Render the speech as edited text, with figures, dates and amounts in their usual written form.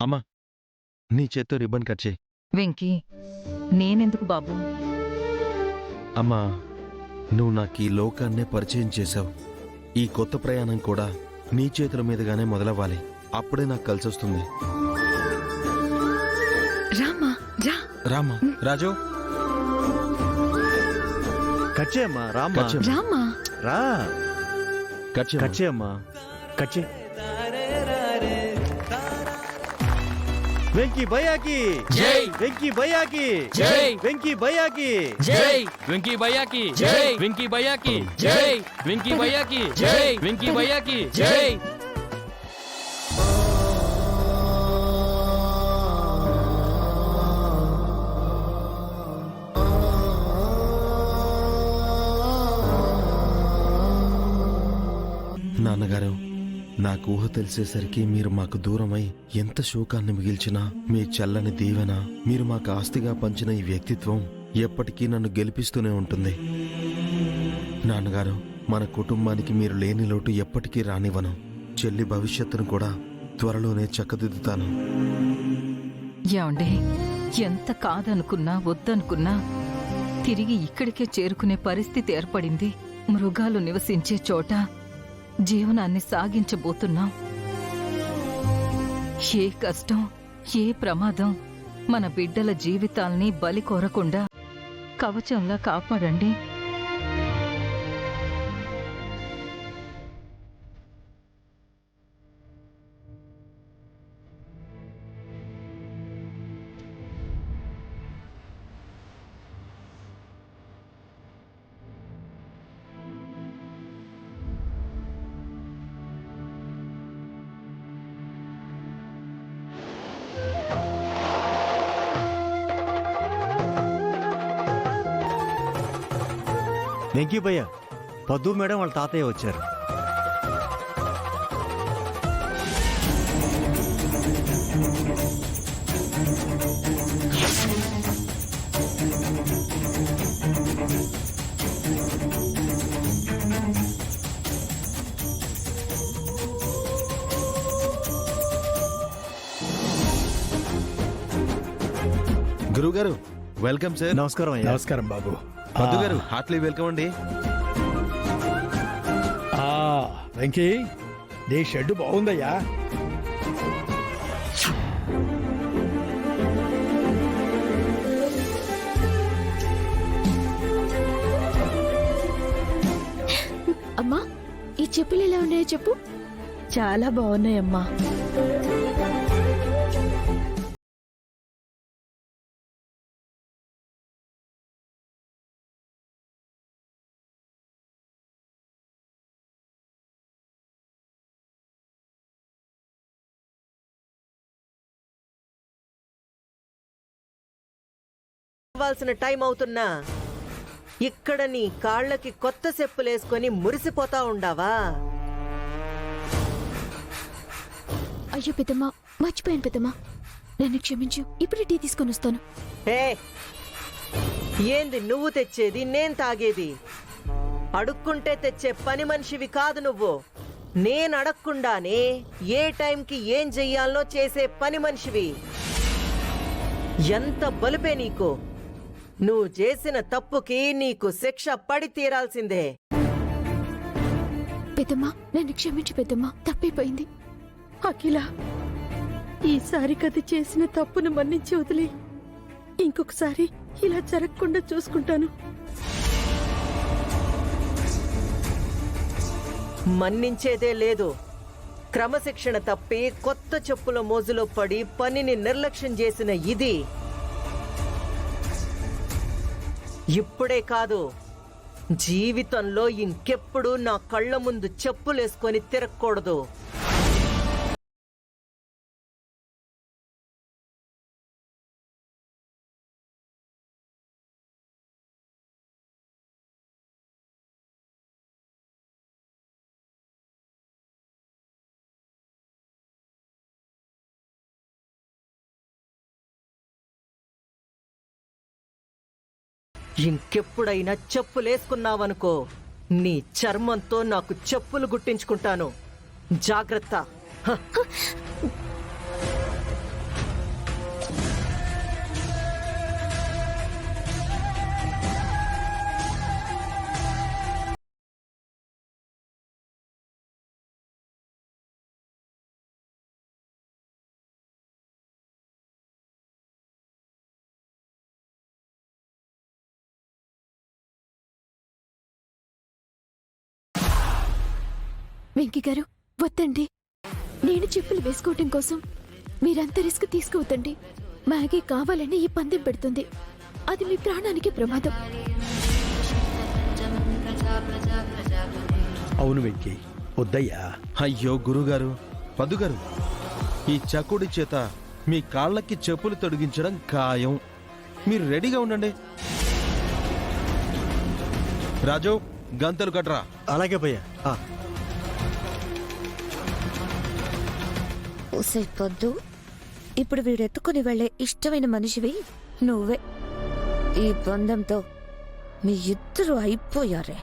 అమ్మా, నీ చేత్తో రిబ్బన్ కట్ చేయి. వెంకీ, నేనెందుకు బాబు? అమ్మా, నువ్వు నాకు ఈ లోకాన్నే పరిచయం చేశావు. ఈ కొత్త ప్రయాణం కూడా నీ చేతుల మీదుగానే మొదలవ్వాలి. అప్పుడే నాకు కలిసొస్తుంది. రామా, రా. రామ్మా. రాజు, కచ్చేయమ్మా, రామ్మా, కట్ చేయమ్మా. రామా. రా, కట్ చేయమ్మా. కచ్చేయమ్మా, కచ్చే. వెంకీ భయ్యాకి జై. వెంకీ భయ్యాకి జై. వెంకీ భయ్యాకి జై వెంకీ భయ్యాకి జై వెంకీ భయ్యాకి జై వెంకీ భయ్యాకి జై వెంకీ భయ్యాకి జై. నాన్నగారు, నాకు ఊహ తెలిసేసరికి మీరు మాకు దూరమై ఎంత శోకాన్ని మిగిల్చినా మీ చల్లని దీవెన, మీరు మాకు ఆస్తిగా పంచిన ఈ వ్యక్తిత్వం ఎప్పటికీ నన్ను గెలిపిస్తూనే ఉంటుంది. నాన్నగారు, మన కుటుంబానికి మీరు లేని లోటు ఎప్పటికీ రానివ్వను. చెల్లి భవిష్యత్తును కూడా త్వరలోనే చక్కదిద్దుతాను. ఏమండి, ఎంత కాదనుకున్నా వద్దనుకున్నా తిరిగి ఇక్కడికే చేరుకునే పరిస్థితి ఏర్పడింది. మృగాలు నివసించే చోట జీవనాన్ని సాగించబోతున్నాం. ఏ కష్టం, ఏ ప్రమాదం మన బిడ్డల జీవితాల్ని బలి కోరకుండా కవచంలా కాపాడండి. వెంకీ భయ్య, పద్దు మేడం వాళ్ళ తాతయ్య వచ్చారు. గురువుగారు, వెల్కమ్ సార్. నమస్కారం అయ్యా. నమస్కారం బాబు. మధు గారు, హార్ట్లీ వెల్కమ్ అండి. వెంకీ, నీ షెడ్ బాగుందయ్యా. అమ్మా, ఈ చెప్పులు ఎలా ఉన్నాయో చెప్పు. చాలా బాగున్నాయమ్మా. ఇవ్వాల్సిన టైం అవుతున్నా ఇక్కడ నీ కాళ్ళకి కొత్త చెప్పులేసుకొని మురిసిపోతా ఉండావా? అయ్యో పెద్దమ్మా, మర్చిపోయాను పెద్దమ్మా, నన్ను క్షమించు. ఇప్పుడే టీ తీసుకొని వస్తాను. ఏ, ఏంది నువ్వు తెచ్చేది, నేను తాగేది? అడుక్కుంటే తెచ్చే పని మనిషివి కాదు నువ్వు. నేను అడగకుండానే ఏ టైంకి ఏం చెయ్యాలనో చేసే పని మనిషివి. ఎంత బలుపే నీకు! నువ్వు చేసిన తప్పుకి నీకు శిక్ష పడి తీరాల్సిందే. పెద్దమ్మా, నన్ను క్షమించు పెద్దమ్మా, తప్పైపోయింది. అఖిల, ఈసారి కది చేసిన తప్పును మన్నించి వదిలే. ఇంకొకసారి ఇలా జరగకుండా చూసుకుంటాను. మన్నించేదే లేదు. క్రమశిక్షణ తప్పి కొత్త చెప్పుల మోజులో పడి పనిని నిర్లక్ష్యం చేసిన ఇది ఇప్పుడే కాదు, జీవితంలో ఇంకెప్పుడు నా కళ్ళ ముందు చెప్పులేసుకొని తిరగకూడదు. ఇంకెప్పుడైనా చెప్పులేసుకున్నావనుకో, నీ చర్మంతో నాకు చెప్పులు గుట్టించుకుంటాను. జాగ్రత్త. వెంకీ గారు వద్దండి. నేను చెప్పులు వేసుకోవటం కోసం మీరంత రిస్క్ తీసుకోవద్దండి. మ్యాగీ కావాలని ఈ పందెం పెడుతుంది. అది మీ ప్రాణానికి ప్రమాదం. అవును వెంకీ, వద్దయ్యా. అయ్యో గురుగారు, పద్దుగారు, ఈ చకుడి చేత మీ కాళ్ళకి చెప్పులు తొడిగించడం ఖాయం. మీరు రెడీగా ఉండండి. రాజు, గంతలు కట్రా. అలాగే భయ్యా. ఓసై పొద్దు, ఇప్పుడు వీడెత్తుకుని వెళ్లే ఇష్టమైన మనిషివి నువ్వే. ఈ బంధంతో మీ ఇద్దరు అయిపోయారే.